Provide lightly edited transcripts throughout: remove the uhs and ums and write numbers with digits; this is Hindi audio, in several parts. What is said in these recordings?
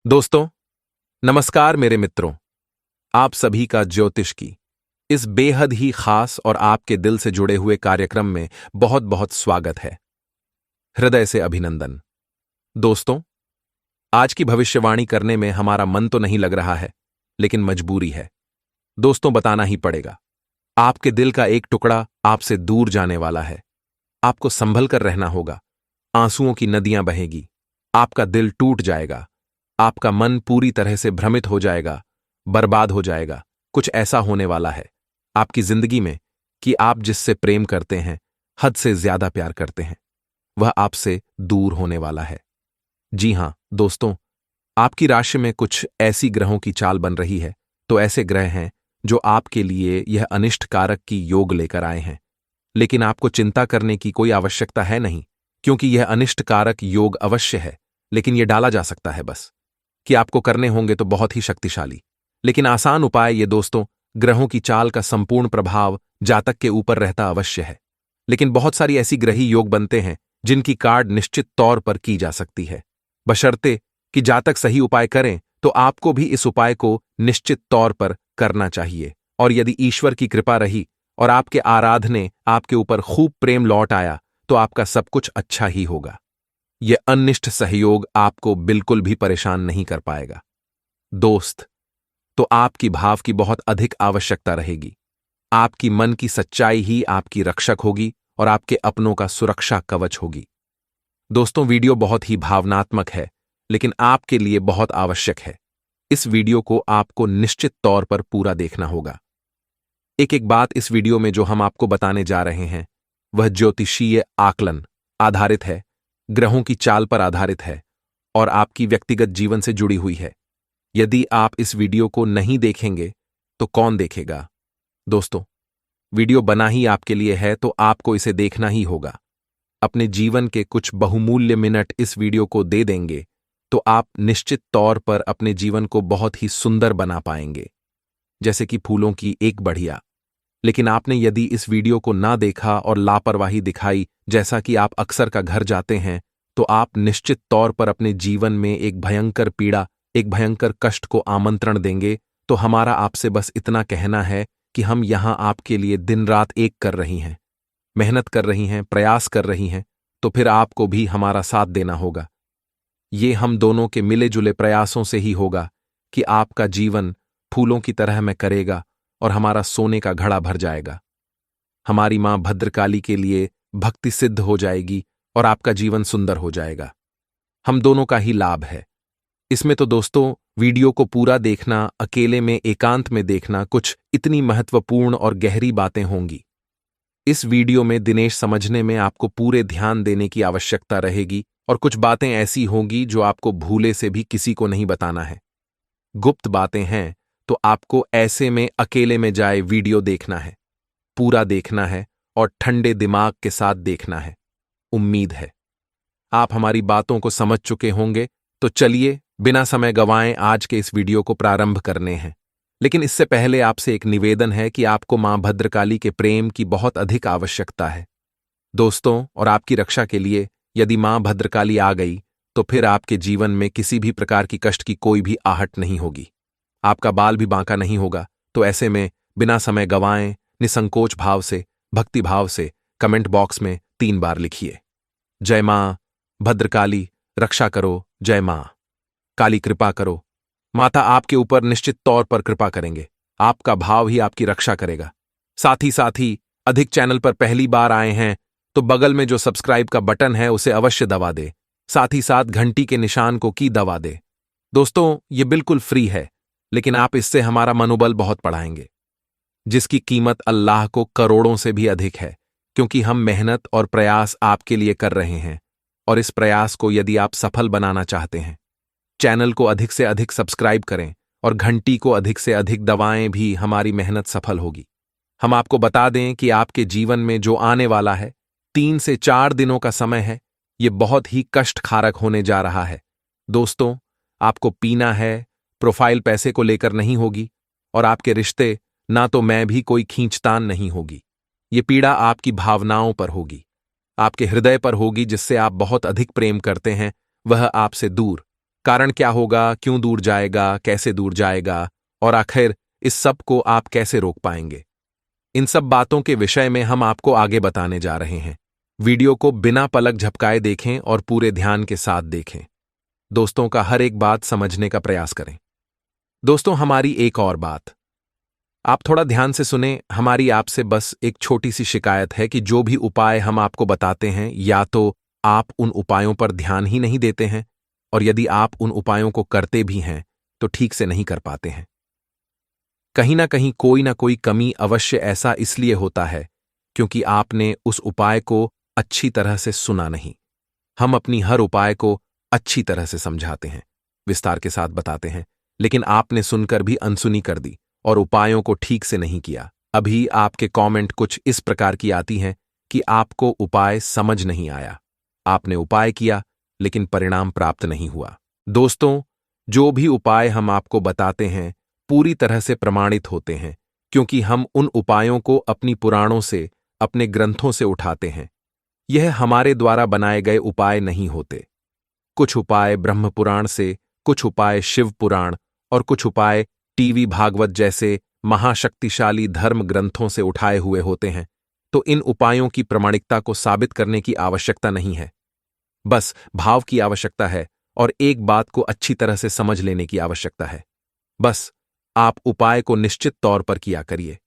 दोस्तों, नमस्कार मेरे मित्रों। आप सभी का ज्योतिष की इस बेहद ही खास और आपके दिल से जुड़े हुए कार्यक्रम में बहुत बहुत स्वागत है। हृदय से अभिनंदन। दोस्तों, आज की भविष्यवाणी करने में हमारा मन तो नहीं लग रहा है, लेकिन मजबूरी है। दोस्तों, बताना ही पड़ेगा। आपके दिल का एक टुकड़ा आपसे दूर जाने वाला है। आपको संभल कर रहना होगा। आंसुओं की नदियां बहेगी। आपका दिल टूट जाएगा। आपका मन पूरी तरह से भ्रमित हो जाएगा, बर्बाद हो जाएगा। कुछ ऐसा होने वाला है आपकी जिंदगी में कि आप जिससे प्रेम करते हैं, हद से ज्यादा प्यार करते हैं, वह आपसे दूर होने वाला है। जी हां दोस्तों, आपकी राशि में कुछ ऐसी ग्रहों की चाल बन रही है। तो ऐसे ग्रह हैं जो आपके लिए यह अनिष्ट कारक की योग लेकर आए हैं। लेकिन आपको चिंता करने की कोई आवश्यकता है नहीं, क्योंकि यह अनिष्ट कारक योग अवश्य है, लेकिन यह डाला जा सकता है। बस कि आपको करने होंगे तो बहुत ही शक्तिशाली लेकिन आसान उपाय। ये दोस्तों, ग्रहों की चाल का संपूर्ण प्रभाव जातक के ऊपर रहता अवश्य है, लेकिन बहुत सारी ऐसी ग्रही योग बनते हैं जिनकी कार्ड निश्चित तौर पर की जा सकती है, बशर्ते कि जातक सही उपाय करें। तो आपको भी इस उपाय को निश्चित तौर पर करना चाहिए। और यदि ईश्वर की कृपा रही और आपके आराधने आपके ऊपर खूब प्रेम लौट आया, तो आपका सब कुछ अच्छा ही होगा। यह अनिष्ट सहयोग आपको बिल्कुल भी परेशान नहीं कर पाएगा। दोस्त, तो आपकी भाव की बहुत अधिक आवश्यकता रहेगी। आपकी मन की सच्चाई ही आपकी रक्षक होगी और आपके अपनों का सुरक्षा कवच होगी। दोस्तों, वीडियो बहुत ही भावनात्मक है, लेकिन आपके लिए बहुत आवश्यक है। इस वीडियो को आपको निश्चित तौर पर पूरा देखना होगा। एक एक बात इस वीडियो में जो हम आपको बताने जा रहे हैं, वह ज्योतिषीय आकलन आधारित है, ग्रहों की चाल पर आधारित है और आपकी व्यक्तिगत जीवन से जुड़ी हुई है। यदि आप इस वीडियो को नहीं देखेंगे तो कौन देखेगा? दोस्तों, वीडियो बना ही आपके लिए है, तो आपको इसे देखना ही होगा। अपने जीवन के कुछ बहुमूल्य मिनट इस वीडियो को दे देंगे तो आप निश्चित तौर पर अपने जीवन को बहुत ही सुंदर बना पाएंगे, जैसे कि फूलों की एक बढ़िया। लेकिन आपने यदि इस वीडियो को ना देखा और लापरवाही दिखाई, जैसा कि आप अक्सर का घर जाते हैं, तो आप निश्चित तौर पर अपने जीवन में एक भयंकर पीड़ा, एक भयंकर कष्ट को आमंत्रण देंगे। तो हमारा आपसे बस इतना कहना है कि हम यहां आपके लिए दिन रात एक कर रही हैं, मेहनत कर रही हैं, प्रयास कर रही हैं, तो फिर आपको भी हमारा साथ देना होगा। ये हम दोनों के मिले जुले प्रयासों से ही होगा कि आपका जीवन फूलों की तरह में करेगा और हमारा सोने का घड़ा भर जाएगा। हमारी मां भद्रकाली के लिए भक्ति सिद्ध हो जाएगी और आपका जीवन सुंदर हो जाएगा। हम दोनों का ही लाभ है इसमें। तो दोस्तों, वीडियो को पूरा देखना, अकेले में एकांत में देखना, कुछ इतनी महत्वपूर्ण और गहरी बातें होंगी। इस वीडियो में दिनेश समझने में आपको पूरे ध्यान देने की आवश्यकता रहेगी और कुछ बातें ऐसी होंगी जो आपको भूले से भी किसी को नहीं बताना है। गुप्त बातें हैं, तो आपको ऐसे में अकेले में जाए वीडियो देखना है, पूरा देखना है और ठंडे दिमाग के साथ देखना है। उम्मीद है आप हमारी बातों को समझ चुके होंगे। तो चलिए बिना समय गंवाए आज के इस वीडियो को प्रारंभ करने हैं। लेकिन इससे पहले आपसे एक निवेदन है कि आपको मां भद्रकाली के प्रेम की बहुत अधिक आवश्यकता है। दोस्तों, और आपकी रक्षा के लिए यदि मां भद्रकाली आ गई तो फिर आपके जीवन में किसी भी प्रकार की कष्ट की कोई भी आहट नहीं होगी। आपका बाल भी बांका नहीं होगा। तो ऐसे में बिना समय गंवाए निसंकोच भाव से, भक्ति भाव से कमेंट बॉक्स में 3 बार लिखिए, जय मां भद्रकाली रक्षा करो, जय मां काली कृपा करो। माता आपके ऊपर निश्चित तौर पर कृपा करेंगे। आपका भाव ही आपकी रक्षा करेगा। साथ ही अधिक चैनल पर पहली बार आए हैं तो बगल में जो सब्सक्राइब का बटन है उसे अवश्य दबा दे। साथ ही साथ घंटी के निशान को की दबा दे। दोस्तों, ये बिल्कुल फ्री है, लेकिन आप इससे हमारा मनोबल बहुत बढ़ाएंगे, जिसकी कीमत अल्लाह को करोड़ों से भी अधिक है, क्योंकि हम मेहनत और प्रयास आपके लिए कर रहे हैं। और इस प्रयास को यदि आप सफल बनाना चाहते हैं, चैनल को अधिक से अधिक सब्सक्राइब करें और घंटी को अधिक से अधिक दबाएं, भी हमारी मेहनत सफल होगी। हम आपको बता दें कि आपके जीवन में जो आने वाला है, 3 से 4 दिनों का समय है, ये बहुत ही कष्टकारक होने जा रहा है। दोस्तों, आपको पीना है, प्रोफाइल पैसे को लेकर नहीं होगी और आपके रिश्ते ना तो मैं भी कोई खींचतान नहीं होगी। ये पीड़ा आपकी भावनाओं पर होगी, आपके हृदय पर होगी, जिससे आप बहुत अधिक प्रेम करते हैं, वह आपसे दूर कारण क्या होगा, क्यों दूर जाएगा, कैसे दूर जाएगा, और आखिर इस सब को आप कैसे रोक पाएंगे। इन सब बातों के विषय में हम आपको आगे बताने जा रहे हैं। वीडियो को बिना पलक झपकाए देखें और पूरे ध्यान के साथ देखें। दोस्तों का हर एक बात समझने का प्रयास करें। दोस्तों, हमारी एक और बात, आप थोड़ा ध्यान से सुने। हमारी आपसे बस एक छोटी सी शिकायत है कि जो भी उपाय हम आपको बताते हैं, या तो आप उन उपायों पर ध्यान ही नहीं देते हैं, और यदि आप उन उपायों को करते भी हैं तो ठीक से नहीं कर पाते हैं। कहीं ना कोई कमी अवश्य ऐसा इसलिए होता है क्योंकि आपने उस उपाय को अच्छी तरह से सुना नहीं। हम अपनी हर उपाय को अच्छी तरह से समझाते हैं, विस्तार के साथ बताते हैं, लेकिन आपने सुनकर भी अनसुनी कर दी और उपायों को ठीक से नहीं किया। अभी आपके कमेंट कुछ इस प्रकार की आती हैं कि आपको उपाय समझ नहीं आया, आपने उपाय किया लेकिन परिणाम प्राप्त नहीं हुआ। दोस्तों, जो भी उपाय हम आपको बताते हैं पूरी तरह से प्रमाणित होते हैं, क्योंकि हम उन उपायों को अपनी पुराणों से, अपने ग्रंथों से उठाते हैं। यह हमारे द्वारा बनाए गए उपाय नहीं होते। कुछ उपाय ब्रह्म पुराण से, कुछ उपाय शिव पुराण और कुछ उपाय टीवी भागवत जैसे महाशक्तिशाली धर्म ग्रंथों से उठाए हुए होते हैं। तो इन उपायों की प्रामाणिकता को साबित करने की आवश्यकता नहीं है, बस भाव की आवश्यकता है और एक बात को अच्छी तरह से समझ लेने की आवश्यकता है। बस आप उपाय को निश्चित तौर पर किया करिए।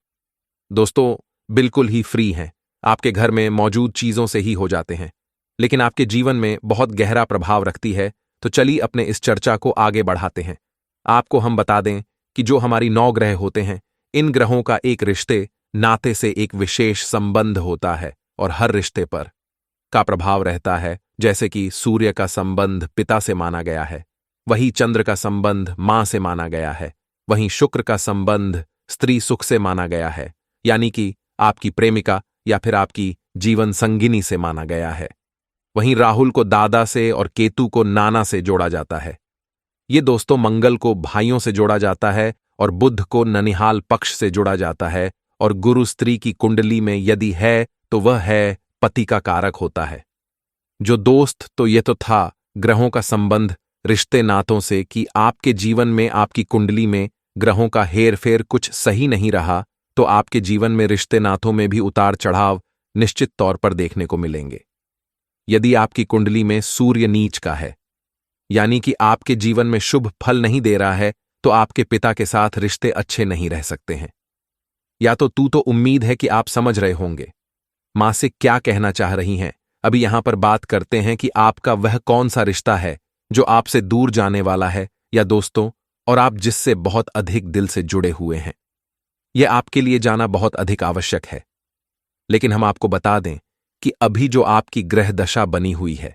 दोस्तों, बिल्कुल ही फ्री हैं, आपके घर में मौजूद चीजों से ही हो जाते हैं, लेकिन आपके जीवन में बहुत गहरा प्रभाव रखती है। तो चलिए अपने इस चर्चा को आगे बढ़ाते हैं। आपको हम बता दें कि जो हमारी 9 ग्रह होते हैं, इन ग्रहों का एक रिश्ते नाते से एक विशेष संबंध होता है और हर रिश्ते पर का प्रभाव रहता है। जैसे कि सूर्य का संबंध पिता से माना गया है, वही चंद्र का संबंध मां से माना गया है, वहीं शुक्र का संबंध स्त्री सुख से माना गया है, यानी कि आपकी प्रेमिका या फिर आपकी जीवन संगिनी से माना गया है। वहीं राहुल को दादा से और केतु को नाना से जोड़ा जाता है। ये दोस्तों, मंगल को भाइयों से जोड़ा जाता है और बुध को ननिहाल पक्ष से जोड़ा जाता है, और गुरु स्त्री की कुंडली में यदि है तो वह है पति का कारक होता है। जो दोस्त, तो ये तो था ग्रहों का संबंध रिश्ते नातों से कि आपके जीवन में, आपकी कुंडली में ग्रहों का हेरफेर कुछ सही नहीं रहा तो आपके जीवन में रिश्ते नातों में भी उतार चढ़ाव निश्चित तौर पर देखने को मिलेंगे। यदि आपकी कुंडली में सूर्य नीच का है, यानी कि आपके जीवन में शुभ फल नहीं दे रहा है, तो आपके पिता के साथ रिश्ते अच्छे नहीं रह सकते हैं। या तो तू तो उम्मीद है कि आप समझ रहे होंगे मां से क्या कहना चाह रही हैं। अभी यहां पर बात करते हैं कि आपका वह कौन सा रिश्ता है जो आपसे दूर जाने वाला है, या दोस्तों, और आप जिससे बहुत अधिक दिल से जुड़े हुए हैं। यह आपके लिए जाना बहुत अधिक आवश्यक है। लेकिन हम आपको बता दें कि अभी जो आपकी ग्रह दशा बनी हुई है,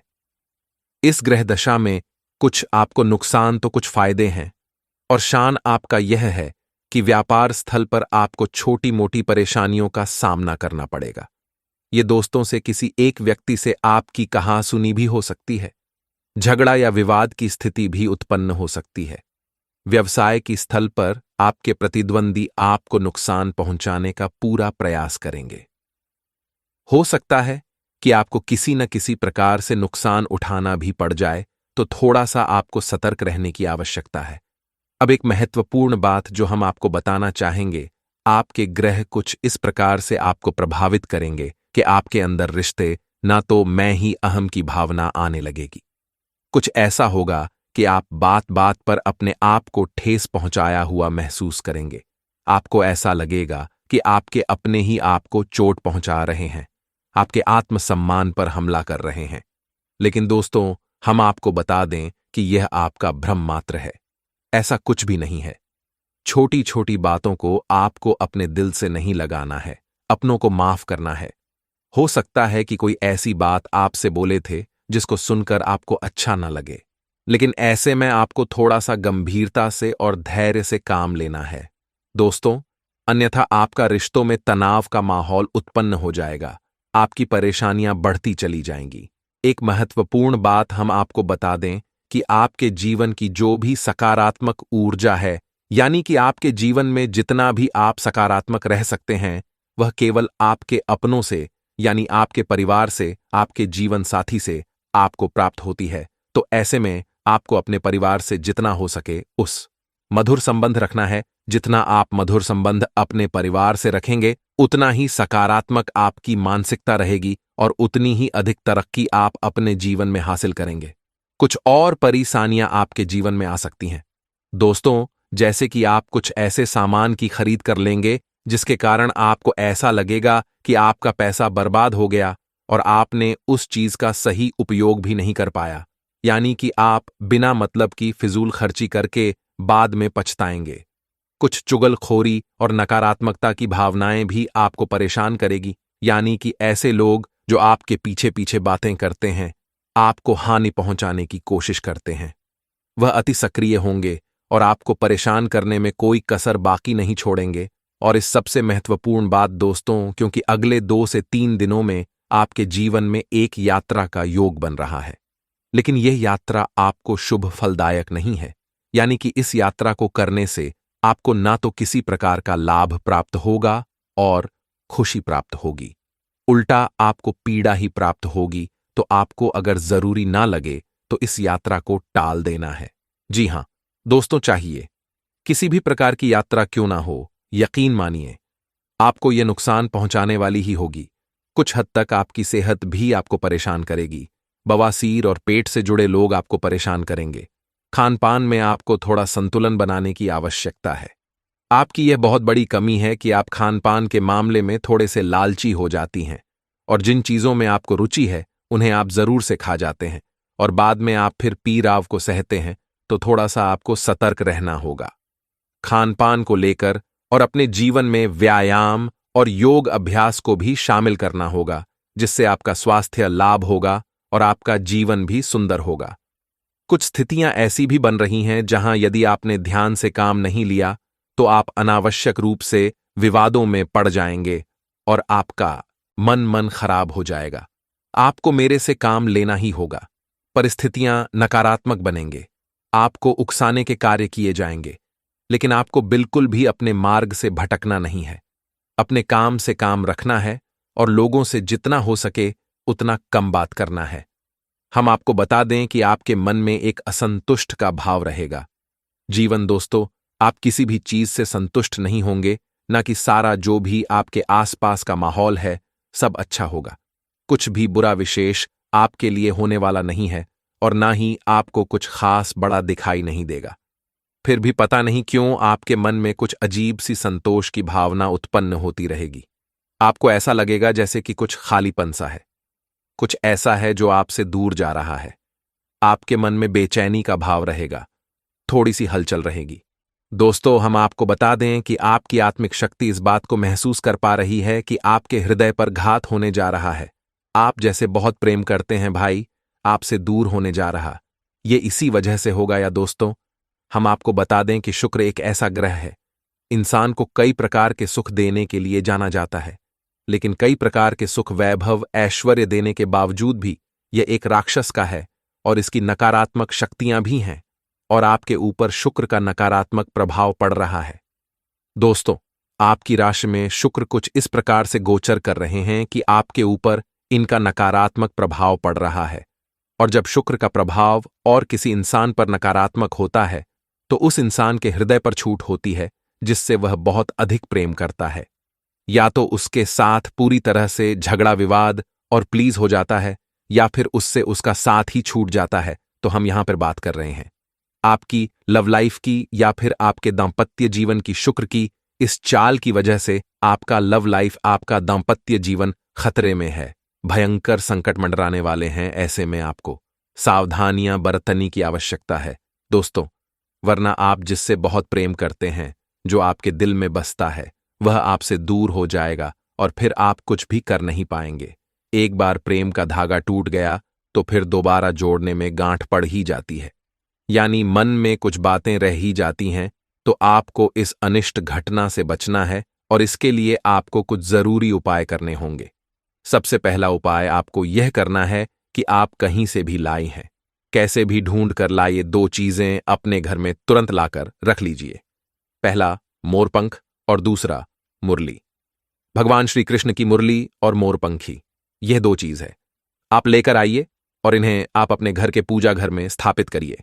इस ग्रह दशा में कुछ आपको नुकसान तो कुछ फायदे हैं, और शान आपका यह है कि व्यापार स्थल पर आपको छोटी मोटी परेशानियों का सामना करना पड़ेगा। ये दोस्तों से किसी एक व्यक्ति से आपकी कहासुनी भी हो सकती है, झगड़ा या विवाद की स्थिति भी उत्पन्न हो सकती है। व्यवसाय की स्थल पर आपके प्रतिद्वंदी आपको नुकसान पहुंचाने का पूरा प्रयास करेंगे। हो सकता है कि आपको किसी न किसी प्रकार से नुकसान उठाना भी पड़ जाए, तो थोड़ा सा आपको सतर्क रहने की आवश्यकता है। अब एक महत्वपूर्ण बात जो हम आपको बताना चाहेंगे, आपके ग्रह कुछ इस प्रकार से आपको प्रभावित करेंगे कि आपके अंदर रिश्ते, ना तो मैं ही अहम की भावना आने लगेगी। कुछ ऐसा होगा कि आप बात बात पर अपने आप को ठेस पहुंचाया हुआ महसूस करेंगे। आपको ऐसा लगेगा कि आपके अपने ही आपको चोट पहुंचा रहे हैं, आपके आत्मसम्मान पर हमला कर रहे हैं। लेकिन दोस्तों, हम आपको बता दें कि यह आपका भ्रम मात्र है, ऐसा कुछ भी नहीं है। छोटी छोटी बातों को आपको अपने दिल से नहीं लगाना है, अपनों को माफ करना है। हो सकता है कि कोई ऐसी बात आपसे बोले थे जिसको सुनकर आपको अच्छा न लगे, लेकिन ऐसे में आपको थोड़ा सा गंभीरता से और धैर्य से काम लेना है दोस्तों, अन्यथा आपका रिश्तों में तनाव का माहौल उत्पन्न हो जाएगा, आपकी परेशानियां बढ़ती चली जाएंगी। एक महत्वपूर्ण बात हम आपको बता दें कि आपके जीवन की जो भी सकारात्मक ऊर्जा है, यानी कि आपके जीवन में जितना भी आप सकारात्मक रह सकते हैं, वह केवल आपके अपनों से, यानी आपके परिवार से, आपके जीवन साथी से आपको प्राप्त होती है। तो ऐसे में आपको अपने परिवार से जितना हो सके उस मधुर संबंध रखना है। जितना आप मधुर संबंध अपने परिवार से रखेंगे, उतना ही सकारात्मक आपकी मानसिकता रहेगी और उतनी ही अधिक तरक्की आप अपने जीवन में हासिल करेंगे। कुछ और परेशानियां आपके जीवन में आ सकती हैं दोस्तों, जैसे कि आप कुछ ऐसे सामान की खरीद कर लेंगे जिसके कारण आपको ऐसा लगेगा कि आपका पैसा बर्बाद हो गया और आपने उस चीज का सही उपयोग भी नहीं कर पाया। यानी कि आप बिना मतलब की फिजूल खर्ची करके बाद में पछताएंगे। कुछ चुगलखोरी और नकारात्मकता की भावनाएं भी आपको परेशान करेगी। यानी कि ऐसे लोग जो आपके पीछे पीछे बातें करते हैं, आपको हानि पहुंचाने की कोशिश करते हैं, वह अति सक्रिय होंगे और आपको परेशान करने में कोई कसर बाकी नहीं छोड़ेंगे। और इस सबसे महत्वपूर्ण बात दोस्तों, क्योंकि अगले 2 से 3 दिनों में आपके जीवन में एक यात्रा का योग बन रहा है, लेकिन यह यात्रा आपको शुभ फलदायक नहीं है। यानी कि इस यात्रा को करने से आपको ना तो किसी प्रकार का लाभ प्राप्त होगा और खुशी प्राप्त होगी, उल्टा आपको पीड़ा ही प्राप्त होगी। तो आपको अगर जरूरी ना लगे तो इस यात्रा को टाल देना है। जी हां दोस्तों, चाहिए किसी भी प्रकार की यात्रा क्यों ना हो, यकीन मानिए आपको यह नुकसान पहुंचाने वाली ही होगी। कुछ हद तक आपकी सेहत भी आपको परेशान करेगी। बवासीर और पेट से जुड़े लोग आपको परेशान करेंगे। खानपान में आपको थोड़ा संतुलन बनाने की आवश्यकता है। आपकी यह बहुत बड़ी कमी है कि आप खानपान के मामले में थोड़े से लालची हो जाती हैं और जिन चीजों में आपको रुचि है उन्हें आप जरूर से खा जाते हैं और बाद में आप फिर पीराव को सहते हैं। तो थोड़ा सा आपको सतर्क रहना होगा खानपान को लेकर, और अपने जीवन में व्यायाम और योग अभ्यास को भी शामिल करना होगा, जिससे आपका स्वास्थ्य लाभ होगा और आपका जीवन भी सुंदर होगा। कुछ स्थितियां ऐसी भी बन रही हैं जहां यदि आपने ध्यान से काम नहीं लिया तो आप अनावश्यक रूप से विवादों में पड़ जाएंगे और आपका मन खराब हो जाएगा। आपको मेरे से काम लेना ही होगा। परिस्थितियां नकारात्मक बनेंगे, आपको उकसाने के कार्य किए जाएंगे, लेकिन आपको बिल्कुल भी अपने मार्ग से भटकना नहीं है। अपने काम से काम रखना है और लोगों से जितना हो सके उतना कम बात करना है। हम आपको बता दें कि आपके मन में एक असंतुष्ट का भाव रहेगा। जीवन दोस्तों, आप किसी भी चीज से संतुष्ट नहीं होंगे, ना कि सारा जो भी आपके आसपास का माहौल है सब अच्छा होगा। कुछ भी बुरा विशेष आपके लिए होने वाला नहीं है और ना ही आपको कुछ खास बड़ा दिखाई नहीं देगा। फिर भी पता नहीं क्यों आपके मन में कुछ अजीब सी संतोष की भावना उत्पन्न होती रहेगी। आपको ऐसा लगेगा जैसे कि कुछ खालीपन सा है, कुछ ऐसा है जो आपसे दूर जा रहा है। आपके मन में बेचैनी का भाव रहेगा, थोड़ी सी हलचल रहेगी। दोस्तों, हम आपको बता दें कि आपकी आत्मिक शक्ति इस बात को महसूस कर पा रही है कि आपके हृदय पर घात होने जा रहा है। आप जैसे बहुत प्रेम करते हैं भाई, आपसे दूर होने जा रहा, ये इसी वजह से होगा। या दोस्तों, हम आपको बता दें कि शुक्र एक ऐसा ग्रह है, इंसान को कई प्रकार के सुख देने के लिए जाना जाता है, लेकिन कई प्रकार के सुख वैभव ऐश्वर्य देने के बावजूद भी यह एक राक्षस का है और इसकी नकारात्मक शक्तियां भी हैं और आपके ऊपर शुक्र का नकारात्मक प्रभाव पड़ रहा है। दोस्तों, आपकी राशि में शुक्र कुछ इस प्रकार से गोचर कर रहे हैं कि आपके ऊपर इनका नकारात्मक प्रभाव पड़ रहा है, और जब शुक्र का प्रभाव और किसी इंसान पर नकारात्मक होता है तो उस इंसान के हृदय पर छूट होती है जिससे वह बहुत अधिक प्रेम करता है। या तो उसके साथ पूरी तरह से झगड़ा विवाद और प्लीज हो जाता है, या फिर उससे उसका साथ ही छूट जाता है। तो हम यहां पर बात कर रहे हैं आपकी लव लाइफ की या फिर आपके दांपत्य जीवन की। शुक्र की इस चाल की वजह से आपका लव लाइफ, आपका दांपत्य जीवन खतरे में है, भयंकर संकट मंडराने वाले हैं। ऐसे में आपको सावधानियां बरतने की आवश्यकता है दोस्तों, वरना आप जिससे बहुत प्रेम करते हैं, जो आपके दिल में बसता है, वह आपसे दूर हो जाएगा और फिर आप कुछ भी कर नहीं पाएंगे। एक बार प्रेम का धागा टूट गया तो फिर दोबारा जोड़ने में गांठ पड़ ही जाती है, यानी मन में कुछ बातें रह ही जाती हैं। तो आपको इस अनिष्ट घटना से बचना है और इसके लिए आपको कुछ जरूरी उपाय करने होंगे। सबसे पहला उपाय आपको यह करना है कि आप कहीं से भी लाई हैं, कैसे भी ढूंढ कर लाइए 2 चीजें अपने घर में तुरंत लाकर रख लीजिए। पहला मोरपंख और दूसरा मुरली। भगवान श्री कृष्ण की मुरली और मोरपंखी, यह 2 चीज है। आप लेकर आइए और इन्हें आप अपने घर के पूजा घर में स्थापित करिए।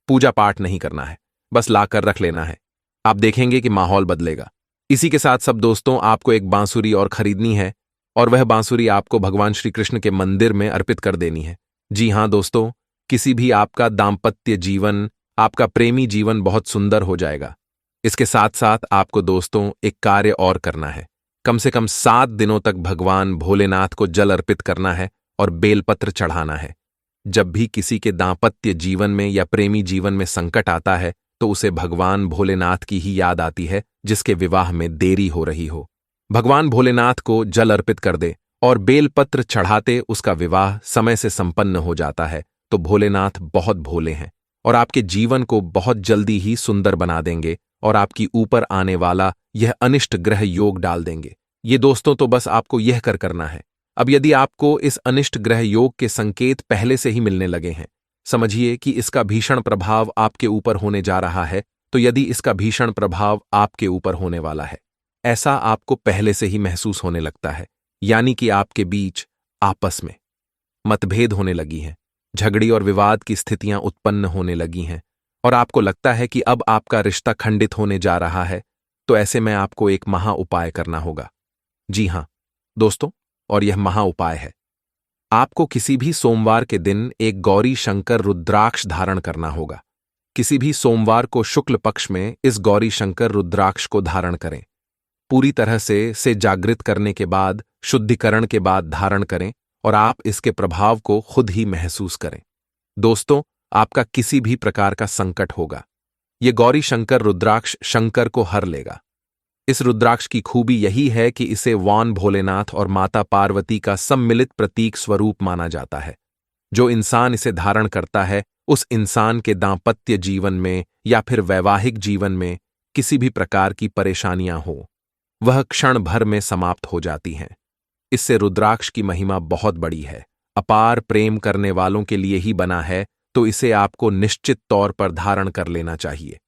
पूजा पाठ नहीं करना है, बस लाकर रख लेना है। आप देखेंगे कि माहौल बदलेगा। इसी के साथ सब दोस्तों, आपको एक बांसुरी और खरीदनी है और वह बांसुरी आपको भगवान श्री कृष्ण के मंदिर में अर्पित कर देनी है। जी हां दोस्तों, किसी भी आपका दाम्पत्य जीवन, आपका प्रेमी जीवन बहुत सुंदर हो जाएगा। इसके साथ साथ आपको दोस्तों एक कार्य और करना है। कम से कम 7 दिनों तक भगवान भोलेनाथ को जल अर्पित करना है और बेलपत्र चढ़ाना है। जब भी किसी के दाम्पत्य जीवन में या प्रेमी जीवन में संकट आता है तो उसे भगवान भोलेनाथ की ही याद आती है, जिसके विवाह में देरी हो रही हो। भगवान भोलेनाथ को जल अर्पित कर दे और बेलपत्र चढ़ाते उसका विवाह समय से संपन्न हो जाता है तो भोलेनाथ बहुत भोले हैं और आपके जीवन को बहुत जल्दी ही सुंदर बना देंगे और आपकी ऊपर आने वाला यह अनिष्ट ग्रह योग डाल देंगे। ये दोस्तों तो बस आपको यह करना है। अब यदि आपको इस अनिष्ट ग्रह योग के संकेत पहले से ही मिलने लगे हैं, समझिए कि इसका भीषण प्रभाव आपके ऊपर होने जा रहा है। तो यदि इसका भीषण प्रभाव आपके ऊपर होने वाला है, ऐसा आपको पहले से ही महसूस होने लगता है, यानी कि आपके बीच आपस में मतभेद होने लगी हैं, झगड़ी और विवाद की स्थितियां उत्पन्न होने लगी हैं और आपको लगता है कि अब आपका रिश्ता खंडित होने जा रहा है, तो ऐसे में आपको एक महा उपाय करना होगा। जी हां दोस्तों, और यह महा उपाय है, आपको किसी भी सोमवार के दिन एक गौरी शंकर रुद्राक्ष धारण करना होगा। किसी भी सोमवार को शुक्ल पक्ष में इस गौरी शंकर रुद्राक्ष को धारण करें। पूरी तरह से जागृत करने के बाद, शुद्धिकरण के बाद धारण करें और आप इसके प्रभाव को खुद ही महसूस करें। दोस्तों, आपका किसी भी प्रकार का संकट होगा, ये गौरी शंकर रुद्राक्ष शंकर को हर लेगा। इस रुद्राक्ष की खूबी यही है कि इसे वान भोलेनाथ और माता पार्वती का सम्मिलित प्रतीक स्वरूप माना जाता है। जो इंसान इसे धारण करता है, उस इंसान के दांपत्य जीवन में या फिर वैवाहिक जीवन में किसी भी प्रकार की परेशानियां हो, वह क्षण भर में समाप्त हो जाती हैं। इससे रुद्राक्ष की महिमा बहुत बड़ी है, अपार प्रेम करने वालों के लिए ही बना है, तो इसे आपको निश्चित तौर पर धारण कर लेना चाहिए।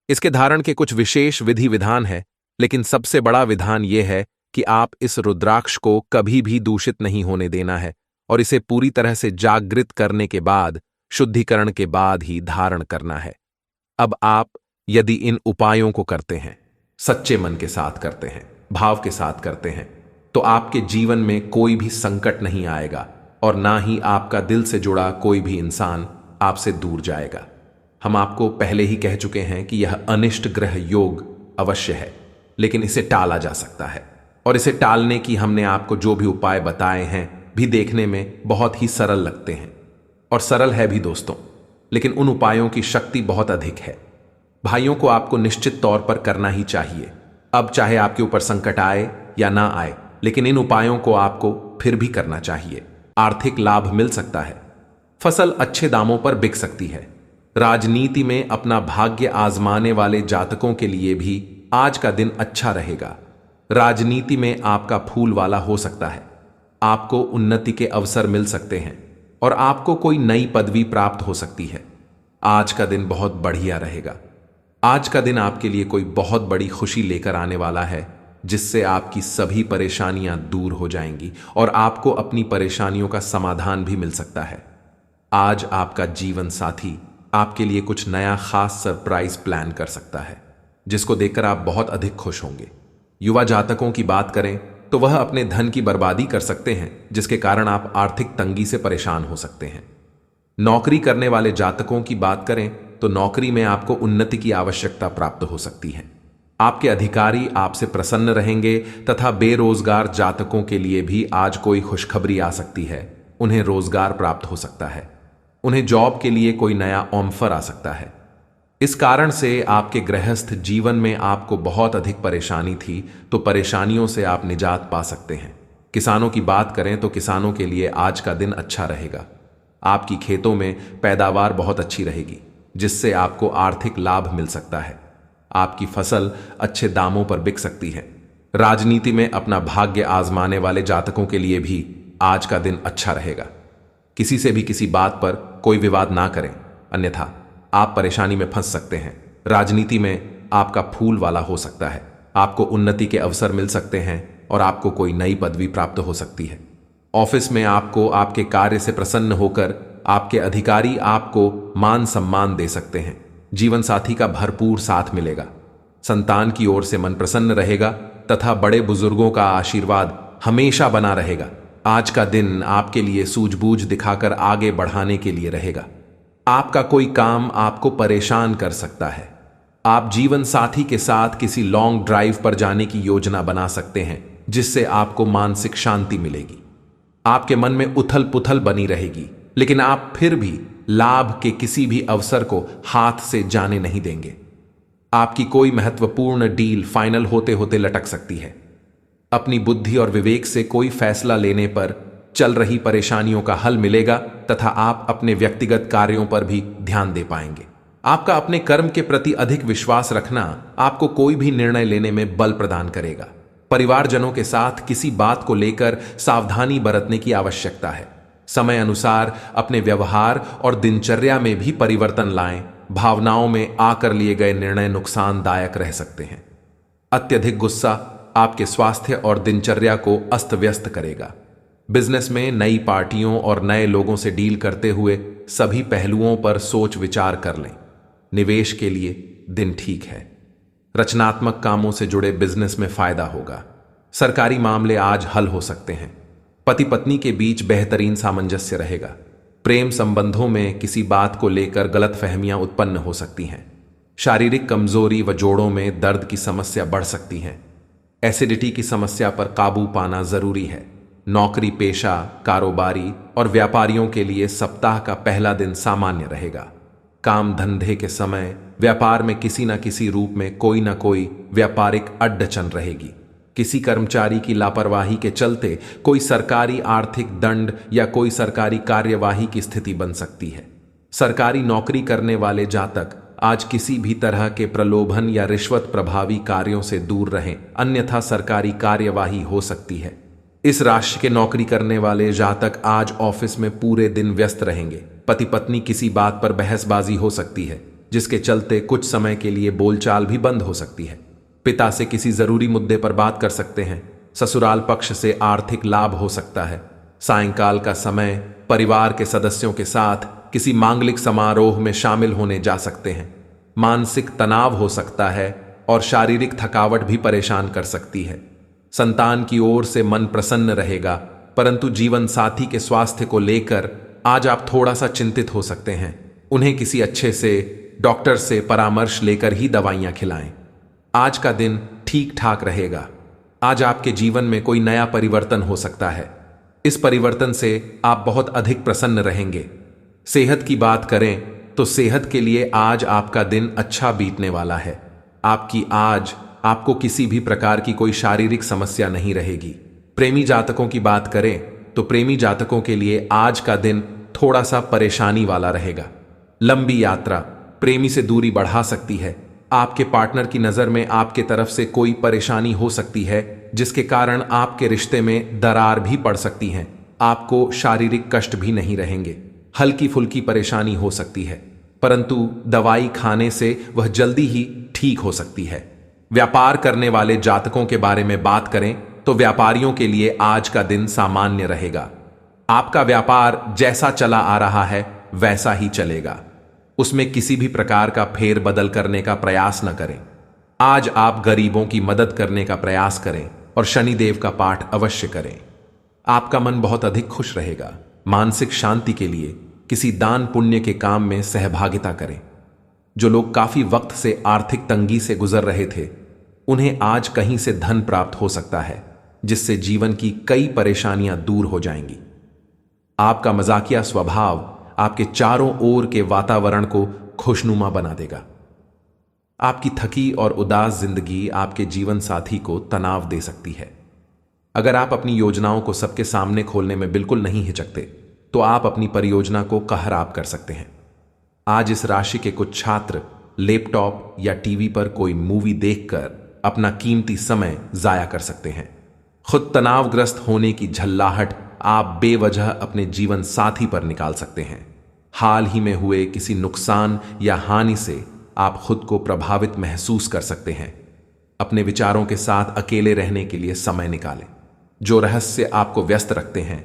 इसके धारण के कुछ विशेष विधि विधान है, लेकिन सबसे बड़ा विधान यह है कि आप इस रुद्राक्ष को कभी भी दूषित नहीं होने देना है और इसे पूरी तरह से जागृत करने के बाद, शुद्धिकरण के बाद ही धारण करना है। अब आप यदि इन उपायों को करते हैं, सच्चे मन के साथ करते हैं, भाव के साथ करते हैं, तो आपके जीवन में कोई भी संकट नहीं आएगा और ना ही आपका दिल से जुड़ा कोई भी इंसान आपसे दूर जाएगा। हम आपको पहले ही कह चुके हैं कि यह अनिष्ट ग्रह योग अवश्य है, लेकिन इसे टाला जा सकता है और इसे टालने की हमने आपको जो भी उपाय बताए हैं भी देखने में बहुत ही सरल लगते हैं और सरल है भी दोस्तों, लेकिन उन उपायों की शक्ति बहुत अधिक है। भाइयों को आपको निश्चित तौर पर करना ही चाहिए। अब चाहे आपके ऊपर संकट आए या ना आए, लेकिन इन उपायों को आपको फिर भी करना चाहिए। आर्थिक लाभ मिल सकता है, फसल अच्छे दामों पर बिक सकती है। राजनीति में अपना भाग्य आजमाने वाले जातकों के लिए भी आज का दिन अच्छा रहेगा। राजनीति में आपका फूल वाला हो सकता है, आपको उन्नति के अवसर मिल सकते हैं और आपको कोई नई पदवी प्राप्त हो सकती है। आज का दिन बहुत बढ़िया रहेगा। आज का दिन आपके लिए कोई बहुत बड़ी खुशी लेकर आने वाला है, जिससे आपकी सभी परेशानियां दूर हो जाएंगी और आपको अपनी परेशानियों का समाधान भी मिल सकता है। आज आपका जीवन साथी आपके लिए कुछ नया खास सरप्राइज प्लान कर सकता है, जिसको देखकर आप बहुत अधिक खुश होंगे। युवा जातकों की बात करें तो वह अपने धन की बर्बादी कर सकते हैं, जिसके कारण आप आर्थिक तंगी से परेशान हो सकते हैं। नौकरी करने वाले जातकों की बात करें तो नौकरी में आपको उन्नति की आवश्यकता प्राप्त हो सकती है। आपके अधिकारी आपसे प्रसन्न रहेंगे तथा बेरोजगार जातकों के लिए भी आज कोई खुशखबरी आ सकती है। उन्हें रोजगार प्राप्त हो सकता है, उन्हें जॉब के लिए कोई नया ऑफर आ सकता है। इस कारण से आपके गृहस्थ जीवन में आपको बहुत अधिक परेशानी थी, तो परेशानियों से आप निजात पा सकते हैं। किसानों की बात करें तो किसानों के लिए आज का दिन अच्छा रहेगा। आपकी खेतों में पैदावार बहुत अच्छी रहेगी, जिससे आपको आर्थिक लाभ मिल सकता है। आपकी फसल अच्छे दामों पर बिक सकती है। राजनीति में अपना भाग्य आजमाने वाले जातकों के लिए भी आज का दिन अच्छा रहेगा। किसी से भी किसी बात पर कोई विवाद ना करें, अन्यथा आप परेशानी में फंस सकते हैं। राजनीति में आपका फूल वाला हो सकता है, आपको उन्नति के अवसर मिल सकते हैं और आपको कोई नई पदवी प्राप्त हो सकती है। ऑफिस में आपको आपके कार्य से प्रसन्न होकर आपके अधिकारी आपको मान सम्मान दे सकते हैं। जीवन साथी का भरपूर साथ मिलेगा। संतान की ओर से मन प्रसन्न रहेगा तथा बड़े बुजुर्गों का आशीर्वाद हमेशा बना रहेगा। आज का दिन आपके लिए सूझबूझ दिखाकर आगे बढ़ाने के लिए रहेगा। आपका कोई काम आपको परेशान कर सकता है। आप जीवन साथी के साथ किसी लॉन्ग ड्राइव पर जाने की योजना बना सकते हैं, जिससे आपको मानसिक शांति मिलेगी। आपके मन में उथल पुथल बनी रहेगी, लेकिन आप फिर भी लाभ के किसी भी अवसर को हाथ से जाने नहीं देंगे। आपकी कोई महत्वपूर्ण डील फाइनल होते होते लटक सकती है। अपनी बुद्धि और विवेक से कोई फैसला लेने पर चल रही परेशानियों का हल मिलेगा तथा आप अपने व्यक्तिगत कार्यों पर भी ध्यान दे पाएंगे। आपका अपने कर्म के प्रति अधिक विश्वास रखना आपको कोई भी निर्णय लेने में बल प्रदान करेगा। परिवारजनों के साथ किसी बात को लेकर सावधानी बरतने की आवश्यकता है। समय अनुसार अपने व्यवहार और दिनचर्या में भी परिवर्तन लाएं। भावनाओं में आकर लिए गए निर्णय नुकसानदायक रह सकते हैं। अत्यधिक गुस्सा आपके स्वास्थ्य और दिनचर्या को अस्त व्यस्त करेगा। बिजनेस में नई पार्टियों और नए लोगों से डील करते हुए सभी पहलुओं पर सोच विचार कर लें। निवेश के लिए दिन ठीक है। रचनात्मक कामों से जुड़े बिजनेस में फायदा होगा। सरकारी मामले आज हल हो सकते हैं। पति पत्नी के बीच बेहतरीन सामंजस्य रहेगा। प्रेम संबंधों में किसी बात को लेकर गलतफहमियां उत्पन्न हो सकती हैं। शारीरिक कमजोरी व जोड़ों में दर्द की समस्या बढ़ सकती है। एसिडिटी की समस्या पर काबू पाना जरूरी है। नौकरी पेशा, कारोबारी और व्यापारियों के लिए सप्ताह का पहला दिन सामान्य रहेगा। काम धंधे के समय व्यापार में किसी न किसी रूप में कोई न कोई व्यापारिक अड़चन रहेगी। किसी कर्मचारी की लापरवाही के चलते कोई सरकारी आर्थिक दंड या कोई सरकारी कार्यवाही की स्थिति बन सकती है। सरकारी नौकरी करने वाले जातक आज किसी भी तरह के प्रलोभन या रिश्वत प्रभावी कार्यों से दूर रहें, अन्यथा सरकारी कार्यवाही हो सकती है। इस राशि के नौकरी करने वाले जातक आज ऑफिस में पूरे दिन व्यस्त रहेंगे। पति पत्नी किसी बात पर बहसबाजी हो सकती है, जिसके चलते कुछ समय के लिए बोलचाल भी बंद हो सकती है। पिता से किसी जरूरी मुद्दे पर बात कर सकते हैं। ससुराल पक्ष से आर्थिक लाभ हो सकता है। सायंकाल का समय परिवार के सदस्यों के साथ किसी मांगलिक समारोह में शामिल होने जा सकते हैं। मानसिक तनाव हो सकता है और शारीरिक थकावट भी परेशान कर सकती है। संतान की ओर से मन प्रसन्न रहेगा, परंतु जीवन साथी के स्वास्थ्य को लेकर आज आप थोड़ा सा चिंतित हो सकते हैं। उन्हें किसी अच्छे से डॉक्टर से परामर्श लेकर ही दवाइयां खिलाएं। आज का दिन ठीक ठाक रहेगा। आज आपके जीवन में कोई नया परिवर्तन हो सकता है। इस परिवर्तन से आप बहुत अधिक प्रसन्न रहेंगे। सेहत की बात करें तो सेहत के लिए आज आपका दिन अच्छा बीतने वाला है। आपको किसी भी प्रकार की कोई शारीरिक समस्या नहीं रहेगी। प्रेमी जातकों की बात करें तो प्रेमी जातकों के लिए आज का दिन थोड़ा सा परेशानी वाला रहेगा। लंबी यात्रा प्रेमी से दूरी बढ़ा सकती है। आपके पार्टनर की नजर में आपके तरफ से कोई परेशानी हो सकती है, जिसके कारण आपके रिश्ते में दरार भी पड़ सकती है। आपको शारीरिक कष्ट भी नहीं रहेंगे। हल्की फुल्की परेशानी हो सकती है, परंतु दवाई खाने से वह जल्दी ही ठीक हो सकती है। व्यापार करने वाले जातकों के बारे में बात करें तो व्यापारियों के लिए आज का दिन सामान्य रहेगा। आपका व्यापार जैसा चला आ रहा है वैसा ही चलेगा। उसमें किसी भी प्रकार का फेर बदल करने का प्रयास न करें। आज आप गरीबों की मदद करने का प्रयास करें और शनिदेव का पाठ अवश्य करें। आपका मन बहुत अधिक खुश रहेगा। मानसिक शांति के लिए किसी दान पुण्य के काम में सहभागिता करें। जो लोग काफी वक्त से आर्थिक तंगी से गुजर रहे थे, उन्हें आज कहीं से धन प्राप्त हो सकता है, जिससे जीवन की कई परेशानियां दूर हो जाएंगी। आपका मजाकिया स्वभाव आपके चारों ओर के वातावरण को खुशनुमा बना देगा। आपकी थकी और उदास जिंदगी आपके जीवन साथी को तनाव दे सकती है। अगर आप अपनी योजनाओं को सबके सामने खोलने में बिल्कुल नहीं हिचकते, तो आप अपनी परियोजना को कहराब कर सकते हैं। आज इस राशि के कुछ छात्र लैपटॉप या टीवी पर कोई मूवी देखकर अपना कीमती समय जाया कर सकते हैं। खुद तनावग्रस्त होने की झल्लाहट आप बेवजह अपने जीवन साथी पर निकाल सकते हैं। हाल ही में हुए किसी नुकसान या हानि से आप खुद को प्रभावित महसूस कर सकते हैं। अपने विचारों के साथ अकेले रहने के लिए समय निकालें। जो रहस्य आपको व्यस्त रखते हैं,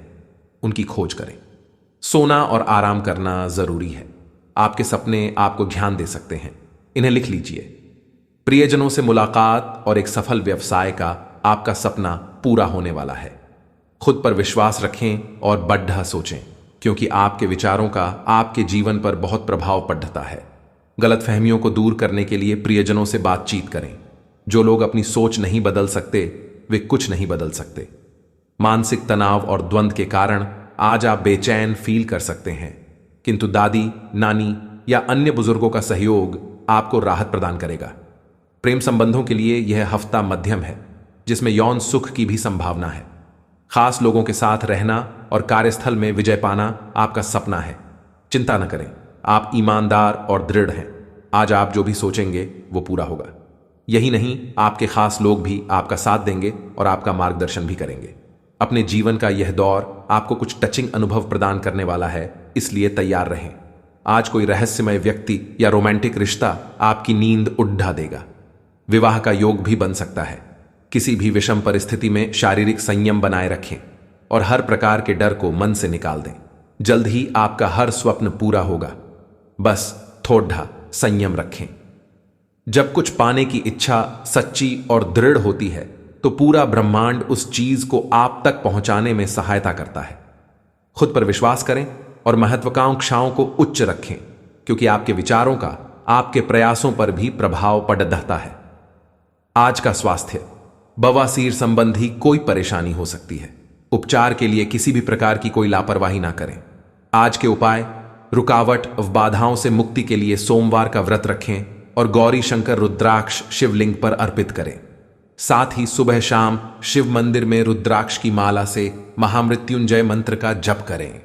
उनकी खोज करें। सोना और आराम करना जरूरी है। आपके सपने आपको ध्यान दे सकते हैं, इन्हें लिख लीजिए। प्रियजनों से मुलाकात और एक सफल व्यवसाय का आपका सपना पूरा होने वाला है। खुद पर विश्वास रखें और बढ़ा सोचें, क्योंकि आपके विचारों का आपके जीवन पर बहुत प्रभाव पड़ता है। गलतफहमियों को दूर करने के लिए प्रियजनों से बातचीत करें। जो लोग अपनी सोच नहीं बदल सकते, वे कुछ नहीं बदल सकते। मानसिक तनाव और द्वंद्व के कारण आज आप बेचैन फील कर सकते हैं, किंतु दादी, नानी या अन्य बुजुर्गों का सहयोग आपको राहत प्रदान करेगा। प्रेम संबंधों के लिए यह हफ्ता मध्यम है, जिसमें यौन सुख की भी संभावना है। खास लोगों के साथ रहना और कार्यस्थल में विजय पाना आपका सपना है। चिंता न करें, आप ईमानदार और दृढ़ हैं। आज आप जो भी सोचेंगे वो पूरा होगा। यही नहीं, आपके खास लोग भी आपका साथ देंगे और आपका मार्गदर्शन भी करेंगे। अपने जीवन का यह दौर आपको कुछ टचिंग अनुभव प्रदान करने वाला है, इसलिए तैयार रहें। आज कोई रहस्यमय व्यक्ति या रोमांटिक रिश्ता आपकी नींद उड़ा देगा। विवाह का योग भी बन सकता है। किसी भी विषम परिस्थिति में शारीरिक संयम बनाए रखें और हर प्रकार के डर को मन से निकाल दें। जल्द ही आपका हर स्वप्न पूरा होगा। बस थोड़ा संयम रखें। जब कुछ पाने की इच्छा सच्ची और दृढ़ होती है, तो पूरा ब्रह्मांड उस चीज को आप तक पहुंचाने में सहायता करता है। खुद पर विश्वास करें और महत्वाकांक्षाओं को उच्च रखें, क्योंकि आपके विचारों का आपके प्रयासों पर भी प्रभाव पड़ता है। आज का स्वास्थ्य, बवासीर संबंधी कोई परेशानी हो सकती है। उपचार के लिए किसी भी प्रकार की कोई लापरवाही ना करें। आज के उपाय, रुकावट व बाधाओं से मुक्ति के लिए सोमवार का व्रत रखें और गौरी शंकर रुद्राक्ष शिवलिंग पर अर्पित करें। साथ ही सुबह शाम शिव मंदिर में रुद्राक्ष की माला से महामृत्युंजय मंत्र का जप करें।